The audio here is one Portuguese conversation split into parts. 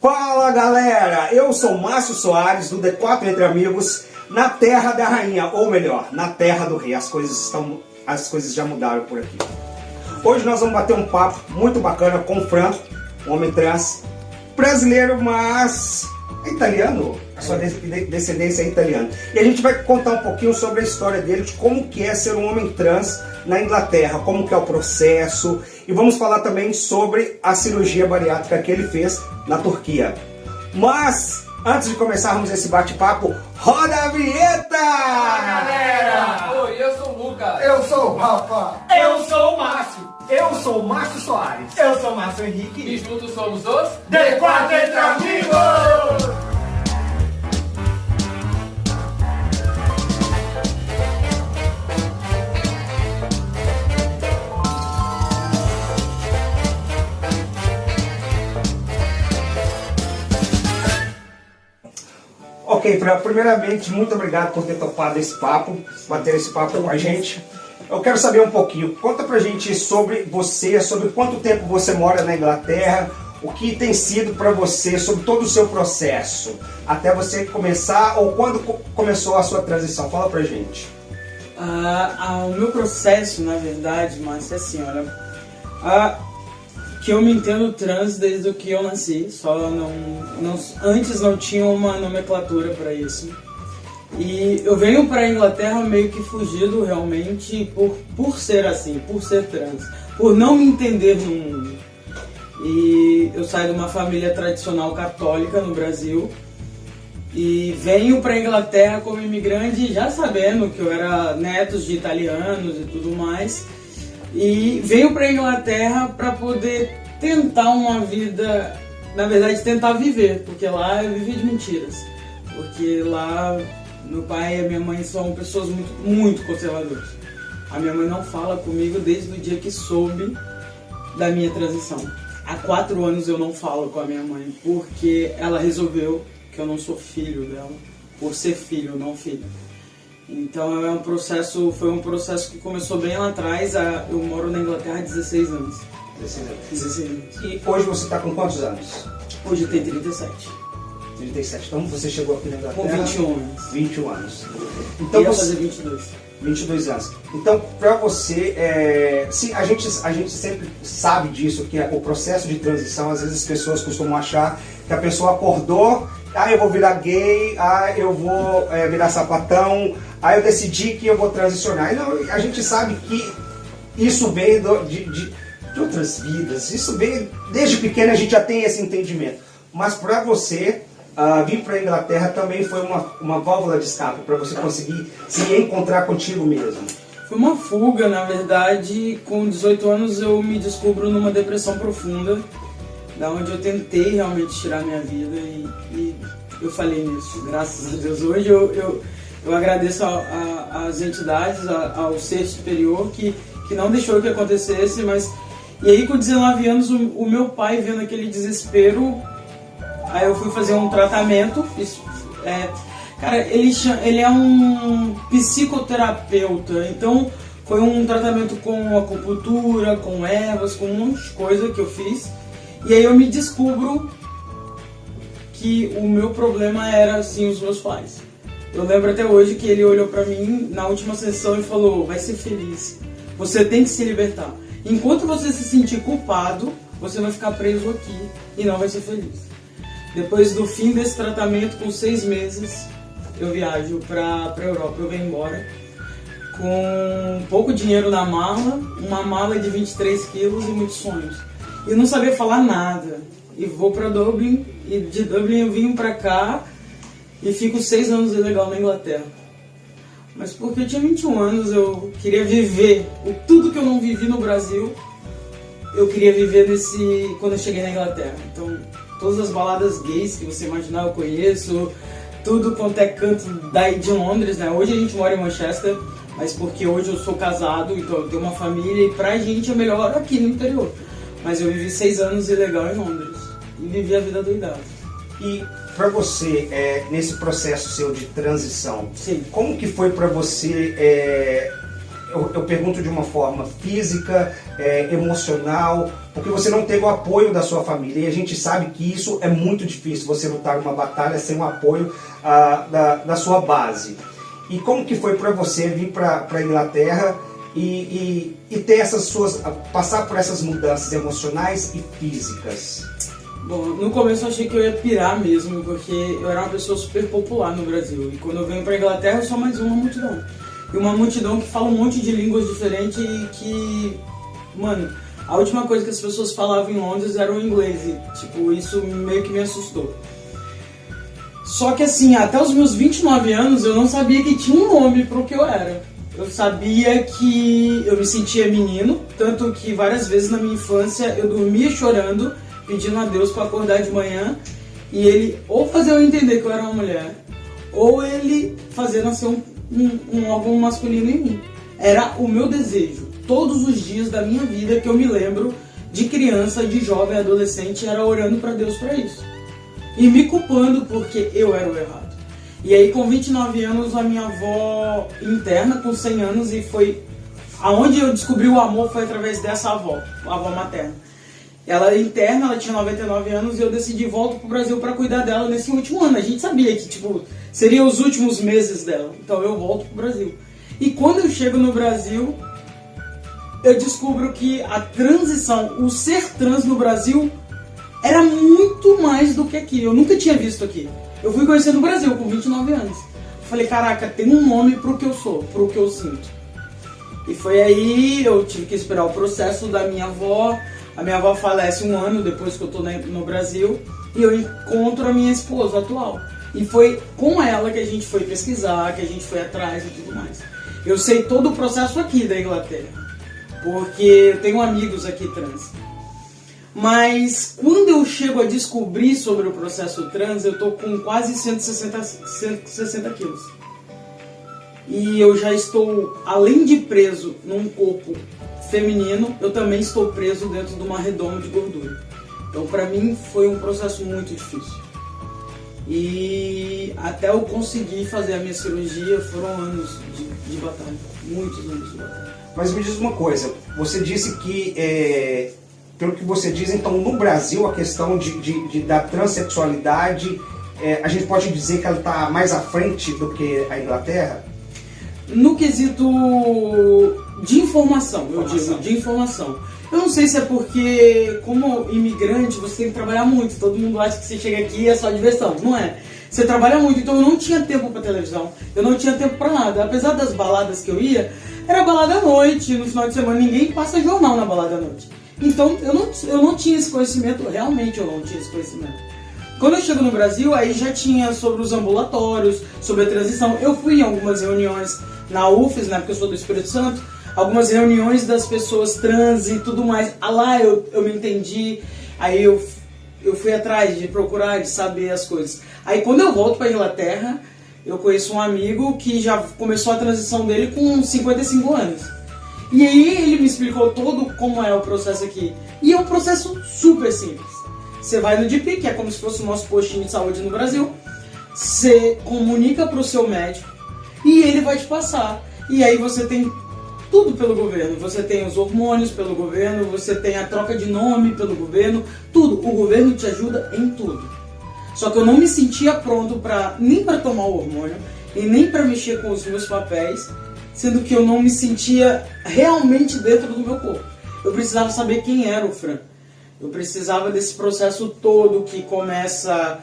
Fala galera, eu sou Márcio Soares do D4 Entre Amigos, na terra da rainha, ou melhor, na terra do rei. As coisas já mudaram por aqui. Hoje nós vamos bater um papo muito bacana com o Fran, um homem trans, brasileiro, mas italiano, a sua descendência é italiana. E a gente vai contar um pouquinho sobre a história dele, de como que é ser um homem trans na Inglaterra, como que é o processo, e vamos falar também sobre a cirurgia bariátrica que ele fez na Turquia. Mas, antes de começarmos esse bate-papo, roda a vinheta! Fala galera! Oi, eu sou o Lucas. Eu sou o Rafa. Eu sou o Márcio. Eu sou o Márcio Soares. Eu sou o Márcio Henrique. E juntos somos os D4 Entre Amigos! Ok, primeiramente, muito obrigado por ter topado esse papo, bater esse papo com a gente. Eu quero saber um pouquinho, conta pra gente sobre você, sobre quanto tempo você mora na Inglaterra, o que tem sido pra você, sobre todo o seu processo, até você começar, ou quando começou a sua transição. Fala pra gente. O meu processo, na verdade, Márcio, é assim, olha, que eu me entendo trans desde que eu nasci, antes não tinha uma nomenclatura para isso. E eu venho para a Inglaterra meio que fugido realmente por ser assim, por ser trans, por não me entender no mundo. E eu saio de uma família tradicional católica no Brasil e venho para a Inglaterra como imigrante já sabendo que eu era neto de italianos e tudo mais. E venho para a Inglaterra para poder tentar uma vida, na verdade tentar viver, porque lá eu vivi de mentiras. Porque lá meu pai e a minha mãe são pessoas muito, muito conservadoras. A minha mãe não fala comigo desde o dia que soube da minha transição. Há 4 anos eu não falo com a minha mãe, porque ela resolveu que eu não sou filho dela, por ser filho, não filha. Então foi um processo que começou bem lá atrás. Eu moro na Inglaterra há 16 anos. 16 anos. E hoje você está com quantos anos? Hoje tem 37. 37. Então você chegou aqui na Inglaterra? Com 21 anos. 21 anos. Então ia fazer 22. 22 anos. Então, para você, sim, a gente sempre sabe disso, que o processo de transição, às vezes as pessoas costumam achar que a pessoa acordou, eu vou virar gay, eu vou virar sapatão, eu decidi que eu vou transicionar. E não, a gente sabe que isso veio de outras vidas, isso veio desde pequeno, a gente já tem esse entendimento. Mas para você, vir para a Inglaterra também foi uma válvula de escape, para você conseguir se encontrar contigo mesmo. Foi uma fuga, na verdade. Com 18 anos eu me descubro numa depressão profunda, da onde eu tentei realmente tirar minha vida e eu falei nisso, graças a Deus. Hoje eu agradeço às entidades, ao ser superior que não deixou que acontecesse, mas... E aí com 19 anos o meu pai, vendo aquele desespero, aí eu fui fazer um tratamento. Cara, ele é um psicoterapeuta, então foi um tratamento com acupuntura, com ervas, com um monte de coisa que eu fiz. E aí eu me descubro que o meu problema era, assim, os meus pais. Eu lembro até hoje que ele olhou pra mim na última sessão e falou: vai ser feliz, você tem que se libertar. Enquanto você se sentir culpado, você vai ficar preso aqui e não vai ser feliz. Depois do fim desse tratamento, com 6 meses, eu viajo pra Europa. Eu venho embora com pouco dinheiro na mala, uma mala de 23 quilos e muitos sonhos. E não sabia falar nada. E vou pra Dublin, e de Dublin eu vim pra cá e fico 6 anos ilegal na Inglaterra. Mas porque eu tinha 21 anos, eu queria viver tudo que eu não vivi no Brasil, eu queria viver quando eu cheguei na Inglaterra. Então, todas as baladas gays que você imaginar eu conheço, tudo quanto é canto daí de Londres, né? Hoje a gente mora em Manchester, mas porque hoje eu sou casado, então eu tenho uma família e pra gente é melhor aqui no interior. Mas eu vivi 6 anos ilegal em Londres e vivi a vida doidada. E para você, nesse processo seu de transição, sim, como que foi para você eu pergunto de uma forma física, emocional, porque você não teve o apoio da sua família, e a gente sabe que isso é muito difícil, você lutar uma batalha sem o apoio da sua base. E como que foi para você vir para a Inglaterra e ter passar por essas mudanças emocionais e físicas? Bom, no começo eu achei que eu ia pirar mesmo, porque eu era uma pessoa super popular no Brasil. E quando eu venho pra Inglaterra, eu sou mais uma multidão. E uma multidão que fala um monte de línguas diferentes e que... Mano, a última coisa que as pessoas falavam em Londres era o inglês. E, tipo, isso meio que me assustou. Só que assim, até os meus 29 anos, eu não sabia que tinha um nome pro que eu era. Eu sabia que eu me sentia menino, tanto que várias vezes na minha infância eu dormia chorando, pedindo a Deus para acordar de manhã e ele ou fazer eu entender que eu era uma mulher, ou ele fazer nascer um órgão masculino em mim. Era o meu desejo. Todos os dias da minha vida que eu me lembro, de criança, de jovem, adolescente, era orando para Deus para isso. E me culpando porque eu era o errado. E aí com 29 anos, a minha avó interna, com 100 anos, e foi aonde eu descobri o amor foi através dessa avó, a avó materna. Ela interna, ela tinha 99 anos e eu decidi voltar pro Brasil para cuidar dela nesse último ano. A gente sabia que, tipo, seriam os últimos meses dela. Então eu volto pro Brasil. E quando eu chego no Brasil, eu descubro que a transição, o ser trans no Brasil, era muito mais do que aqui. Eu nunca tinha visto aqui. Eu fui conhecer no Brasil com 29 anos. Falei, caraca, tem um nome pro que eu sou, pro que eu sinto. E foi aí, eu tive que esperar o processo da minha avó. A minha avó falece um ano depois que eu tô no Brasil. E eu encontro a minha esposa atual. E foi com ela que a gente foi pesquisar, que a gente foi atrás e tudo mais. Eu sei todo o processo aqui da Inglaterra, porque eu tenho amigos aqui trans. Mas quando eu chego a descobrir sobre o processo trans, eu tô com quase 160 quilos. E eu já estou, além de preso num corpo feminino, eu também estou preso dentro de uma redoma de gordura. Então pra mim foi um processo muito difícil. E até eu conseguir fazer a minha cirurgia foram anos de batalha, muitos anos de batalha. Mas me diz uma coisa, você disse que, pelo que você diz, então no Brasil a questão da transexualidade, a gente pode dizer que ela está mais à frente do que a Inglaterra? No quesito de informação, eu digo, de informação. Eu não sei se é porque, como imigrante, você tem que trabalhar muito. Todo mundo acha que você chega aqui e é só diversão. Não é. Você trabalha muito, então eu não tinha tempo para televisão. Eu não tinha tempo para nada. Apesar das baladas que eu ia, era balada à noite, no final de semana. Ninguém passa jornal na balada à noite. Então eu não tinha esse conhecimento, realmente eu não tinha esse conhecimento. Quando eu chego no Brasil, aí já tinha sobre os ambulatórios, sobre a transição. Eu fui em algumas reuniões na UFES, né, porque eu sou do Espírito Santo, algumas reuniões das pessoas trans e tudo mais. Lá eu me entendi, aí eu fui atrás de procurar, de saber as coisas. Aí quando eu volto para a Inglaterra, eu conheço um amigo que já começou a transição dele com 55 anos. E aí ele me explicou todo como é o processo aqui. E é um processo super simples. Você vai no DP, que é como se fosse o nosso postinho de saúde no Brasil. Você comunica para o seu médico e ele vai te passar. E aí você tem tudo pelo governo. Você tem os hormônios pelo governo, você tem a troca de nome pelo governo, tudo. O governo te ajuda em tudo. Só que eu não me sentia pronto nem para tomar o hormônio e nem para mexer com os meus papéis, sendo que eu não me sentia realmente dentro do meu corpo. Eu precisava saber quem era o Fran. Eu precisava desse processo todo que começa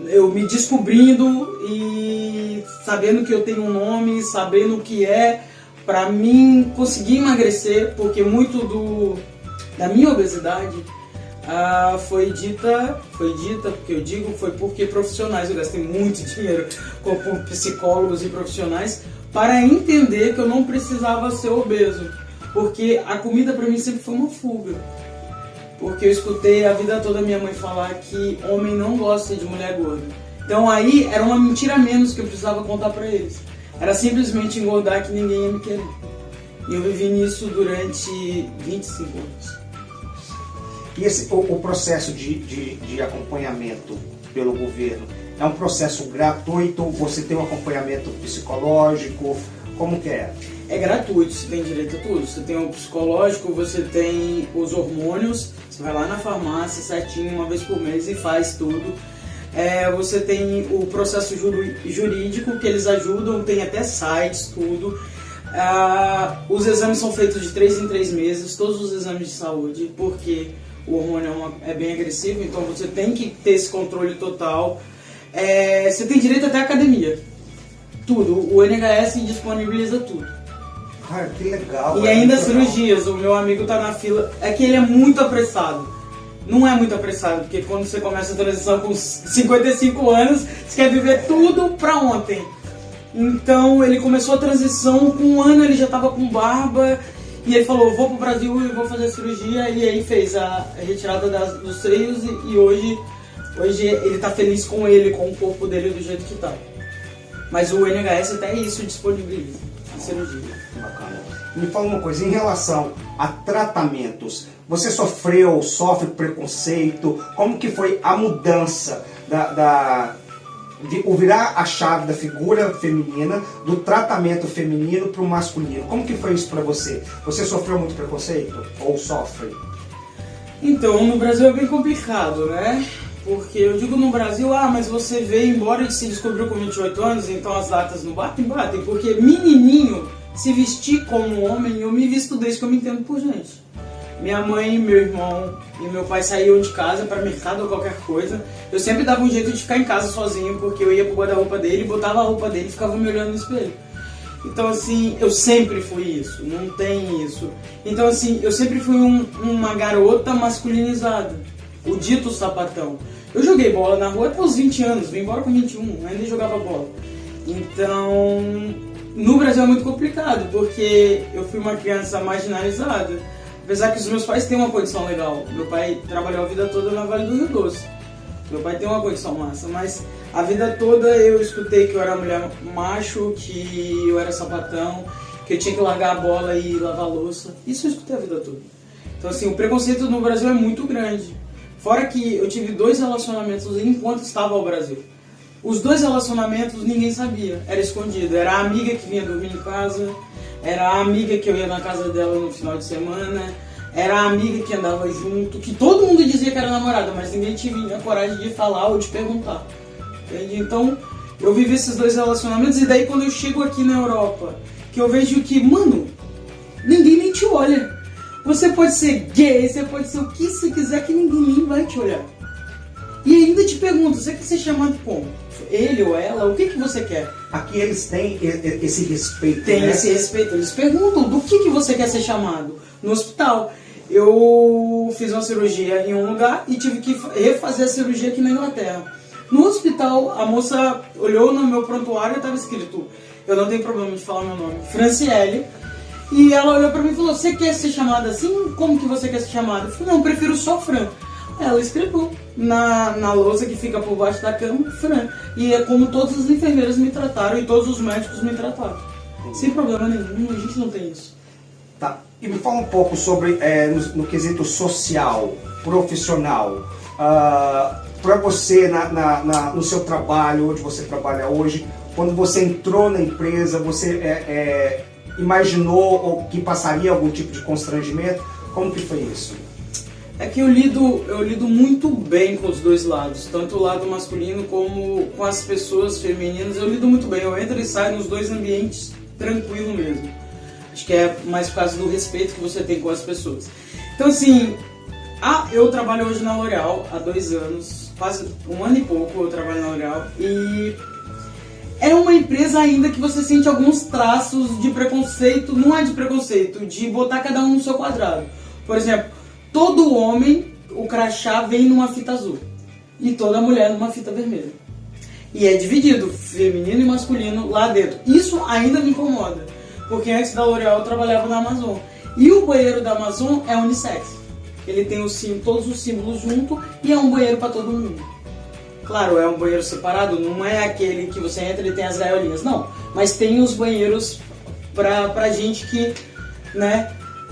eu me descobrindo e sabendo que eu tenho um nome, sabendo o que é, para mim conseguir emagrecer, porque muito da minha obesidade foi dita, porque eu digo, foi porque profissionais, eu gastei muito dinheiro com psicólogos e profissionais para entender que eu não precisava ser obeso, porque a comida para mim sempre foi uma fuga. Porque eu escutei a vida toda minha mãe falar que homem não gosta de mulher gorda. Então aí era uma mentira a menos que eu precisava contar pra eles. Era simplesmente engordar que ninguém ia me querer. E eu vivi nisso durante 25 anos. E o processo de acompanhamento pelo governo é um processo gratuito? Você tem um acompanhamento psicológico? Como que é? É gratuito, você tem direito a tudo. Você tem o psicológico, você tem os hormônios, você vai lá na farmácia certinho, uma vez por mês e faz tudo. Você tem o processo jurídico, que eles ajudam, tem até sites, tudo. Os exames são feitos de 3 em 3 meses, todos os exames de saúde, porque o hormônio é bem agressivo, então você tem que ter esse controle total. Você tem direito até à academia, tudo. O NHS disponibiliza tudo. Cara, que legal. E ainda cirurgias, o meu amigo tá na fila, é que ele é muito apressado. Não é muito apressado, porque quando você começa a transição com 55 anos, você quer viver tudo pra ontem. Então ele começou a transição, com 1 ano ele já tava com barba, e ele falou, vou pro Brasil e vou fazer a cirurgia, e aí fez a retirada dos seios, e hoje ele tá feliz com ele, com o corpo dele do jeito que tá. Mas o NHS até isso disponibiliza, a cirurgia. Bacana. Me fala uma coisa, em relação a tratamentos, você sofre preconceito? Como que foi a mudança de virar a chave da figura feminina, do tratamento feminino para o masculino? Como que foi isso para você? Você sofreu muito preconceito? Ou sofre? Então, no Brasil é bem complicado, né? Porque eu digo no Brasil, mas você veio embora e se descobriu com 28 anos, então as datas não batem? Batem, porque menininho se vestir como homem, eu me visto desde que eu me entendo por gente. Minha mãe, meu irmão e meu pai saíam de casa para mercado ou qualquer coisa. Eu sempre dava um jeito de ficar em casa sozinho, porque eu ia pro guarda-roupa dele, botava a roupa dele e ficava me olhando no espelho. Então assim, eu sempre fui isso, não tem isso. Então assim, eu sempre fui uma garota masculinizada, o dito sapatão. Eu joguei bola na rua até os 20 anos, vim embora com 21, ainda jogava bola. Então, no Brasil é muito complicado, porque eu fui uma criança marginalizada. Apesar que os meus pais têm uma condição legal. Meu pai trabalhou a vida toda na Vale do Rio Doce. Meu pai tem uma condição massa, mas a vida toda eu escutei que eu era mulher macho, que eu era sapatão, que eu tinha que largar a bola e lavar a louça. Isso eu escutei a vida toda. Então assim, o preconceito no Brasil é muito grande. Fora que eu tive 2 relacionamentos enquanto estava ao Brasil. Os 2 relacionamentos ninguém sabia, era escondido. Era a amiga que vinha dormir em casa, era a amiga que eu ia na casa dela no final de semana, era a amiga que andava junto, que todo mundo dizia que era namorada, mas ninguém tinha coragem de falar ou de perguntar. Entende? Então, eu vivi esses 2 relacionamentos, e daí quando eu chego aqui na Europa, que eu vejo que, mano, ninguém nem te olha. Você pode ser gay, você pode ser o que você quiser, que ninguém nem vai te olhar. E ainda te pergunto, você quer ser chamado como? Ele ou ela? O que você quer? Aqui eles têm esse respeito, Tem, né? Esse respeito. Eles perguntam do que você quer ser chamado. No hospital, eu fiz uma cirurgia em um lugar e tive que refazer a cirurgia aqui na Inglaterra. No hospital, a moça olhou no meu prontuário e estava escrito, eu não tenho problema de falar meu nome, Franciele. E ela olhou pra mim e falou, você quer ser chamada assim? Como que você quer ser chamada? Eu falei, não, eu prefiro só Fran. Ela escreveu na lousa que fica por baixo da cama, Fran. E é como todas as enfermeiras me trataram e todos os médicos me trataram. Sem problema nenhum, a gente não tem isso. Tá. E me fala um pouco sobre, no quesito social, profissional. Para você, no seu trabalho, onde você trabalha hoje, quando você entrou na empresa, você imaginou que passaria algum tipo de constrangimento? Como que foi isso? É que eu lido muito bem com os 2 lados, tanto o lado masculino como com as pessoas femininas. Eu lido muito bem, eu entro e saio nos 2 ambientes tranquilo mesmo. Acho que é mais por causa do respeito que você tem com as pessoas. Então assim, eu trabalho hoje na L'Oréal há 2 anos, quase 1 ano e pouco eu trabalho na L'Oréal, e é uma empresa ainda que você sente alguns traços de preconceito, não é de preconceito, de botar cada um no seu quadrado. Por exemplo, todo homem, o crachá vem numa fita azul e toda mulher numa fita vermelha. E é dividido, feminino e masculino lá dentro. Isso ainda me incomoda, porque antes da L'Oréal eu trabalhava na Amazon. E o banheiro da Amazon é unissex. Ele tem todos os símbolos junto e é um banheiro para todo mundo. Claro, é um banheiro separado, não é aquele que você entra e tem as gaiolinhas, não. Mas tem os banheiros pra gente que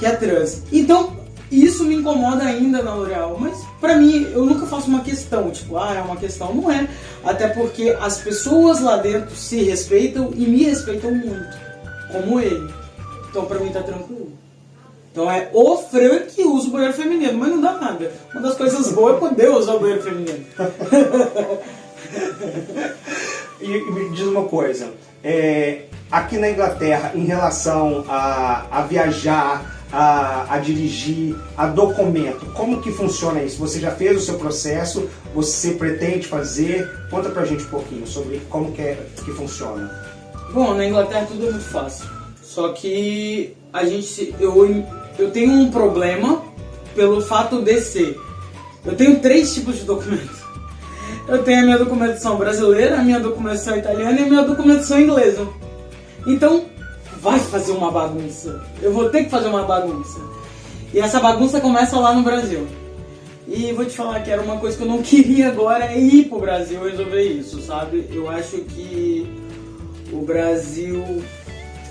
é trans. Então, isso me incomoda ainda na L'Oréal. Mas pra mim, eu nunca faço uma questão, tipo, é uma questão. Não é. Até porque as pessoas lá dentro se respeitam e me respeitam muito. como ele. Então pra mim tá tranquilo. Então é o Fran que usa o banheiro feminino, mas não dá nada. Uma das coisas boas é poder usar o banheiro feminino. E me diz uma coisa, aqui na Inglaterra, em relação a viajar, a dirigir, a documento, como que funciona isso? Você já fez o seu processo? Você pretende fazer? Conta pra gente um pouquinho sobre como que funciona. Bom, na Inglaterra tudo é muito fácil. Só que eu tenho um problema pelo fato de ser. Eu tenho 3 tipos de documentos. Eu tenho a minha documentação brasileira, a minha documentação italiana e a minha documentação inglesa. Então, vai fazer uma bagunça. Eu vou ter que fazer uma bagunça. E essa bagunça começa lá no Brasil. E vou te falar que era uma coisa que eu não queria agora, é ir pro Brasil resolver isso, sabe? Eu acho que o Brasil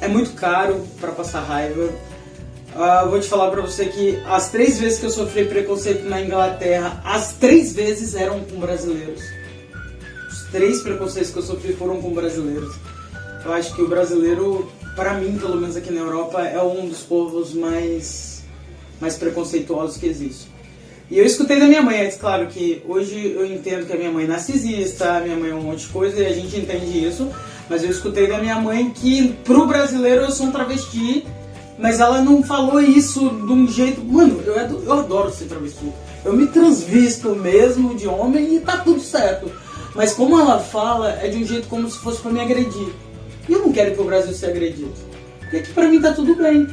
é muito caro pra passar raiva. Vou te falar pra você que as 3 vezes que eu sofri preconceito na Inglaterra, as 3 vezes eram com brasileiros. Os 3 preconceitos que eu sofri foram com brasileiros. Eu acho que o brasileiro, pra mim, pelo menos aqui na Europa, é um dos povos mais preconceituosos que existe. E eu escutei da minha mãe, claro que hoje eu entendo que a minha mãe é narcisista, a minha mãe é um monte de coisa e a gente entende isso, mas eu escutei da minha mãe que pro brasileiro eu sou um travesti. Mas ela não falou isso de um jeito... Mano, eu adoro ser travesti. Eu me transvisto mesmo de homem e tá tudo certo. Mas como ela fala, é de um jeito como se fosse pra me agredir. E eu não quero que o Brasil seja agredido. Porque aqui pra mim tá tudo bem.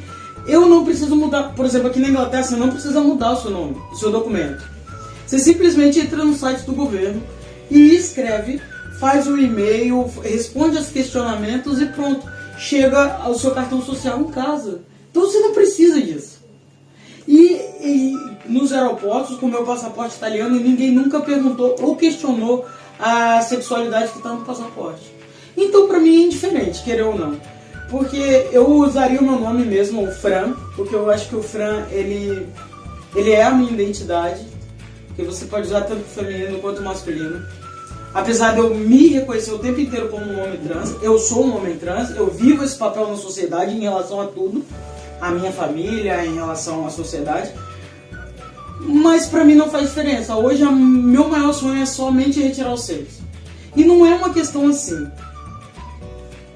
Eu não preciso mudar... Por exemplo, aqui na Inglaterra você não precisa mudar o seu nome, o seu documento. Você simplesmente entra no site do governo e escreve, faz um e-mail, responde aos questionamentos e pronto. Chega o seu cartão social em casa. Então você não precisa disso. E nos aeroportos, com o meu passaporte italiano, ninguém nunca perguntou ou questionou a sexualidade que está no passaporte. Então pra mim é indiferente, querer ou não. Porque eu usaria o meu nome mesmo, o Fran, porque eu acho que o Fran, ele é a minha identidade. Que você pode usar tanto feminino quanto masculino. Apesar de eu me reconhecer o tempo inteiro como um homem trans, eu sou um homem trans, eu vivo esse papel na sociedade em relação a tudo, a minha família, em relação à sociedade, mas pra mim não faz diferença. Hoje meu maior sonho é somente retirar os seios. E não é uma questão assim,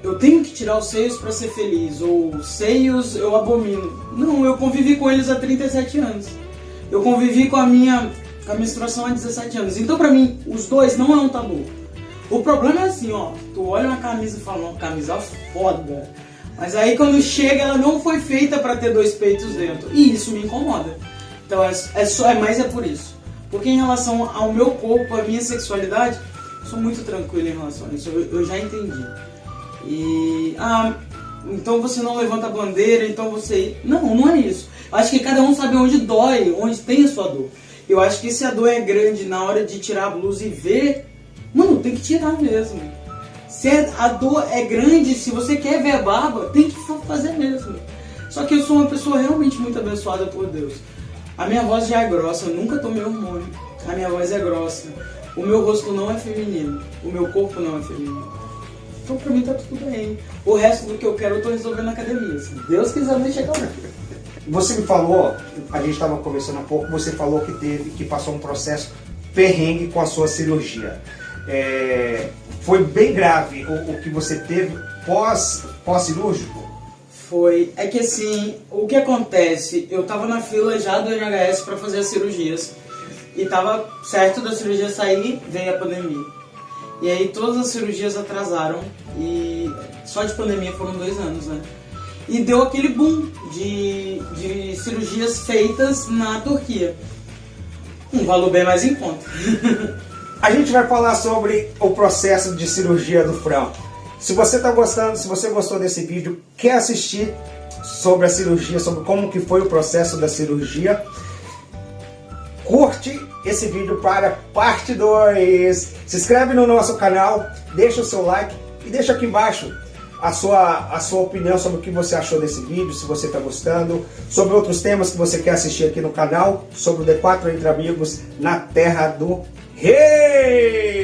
eu tenho que tirar os seios pra ser feliz, ou seios eu abomino. Não, eu convivi com eles há 37 anos. Eu convivi com a minha menstruação há 17 anos. Então pra mim, os dois não é um tabu. O problema é assim, ó. Tu olha uma camisa e fala, uma camisa foda. Mas aí quando chega, ela não foi feita pra ter 2 peitos dentro. E isso me incomoda. Então mas é por isso. Porque em relação ao meu corpo, a minha sexualidade, eu sou muito tranquilo em relação a isso. Eu já entendi. E... então você não levanta a bandeira, então você... Não é isso. Eu acho que cada um sabe onde dói, onde tem a sua dor. Eu acho que se a dor é grande na hora de tirar a blusa e ver, mano, tem que tirar mesmo. Se a dor é grande, se você quer ver a barba, tem que fazer mesmo. Só que eu sou uma pessoa realmente muito abençoada por Deus. A minha voz já é grossa, eu nunca tomei hormônio. A minha voz é grossa. O meu rosto não é feminino. O meu corpo não é feminino. Então pra mim tá tudo bem. O resto do que eu quero eu tô resolvendo na academia. Se Deus quiser, deixa chegar lá. Você me falou, a gente estava conversando há pouco, você falou que passou um processo perrengue com a sua cirurgia. Foi bem grave o que você teve pós-cirúrgico? Foi. É que assim, o que acontece, eu tava na fila já do NHS para fazer as cirurgias. E tava certo da cirurgia sair, veio a pandemia. E aí todas as cirurgias atrasaram. E só de pandemia foram 2 anos, né? E deu aquele boom de cirurgias feitas na Turquia. Um valor bem mais em conta. A gente vai falar sobre o processo de cirurgia do Fran. Se você está gostando, se você gostou desse vídeo, quer assistir sobre a cirurgia, sobre como que foi o processo da cirurgia, curte esse vídeo para parte 2. Se inscreve no nosso canal, deixa o seu like e deixa aqui embaixo a sua opinião sobre o que você achou desse vídeo, se você está gostando, sobre outros temas que você quer assistir aqui no canal, sobre o D4 Entre Amigos na Terra do Rei.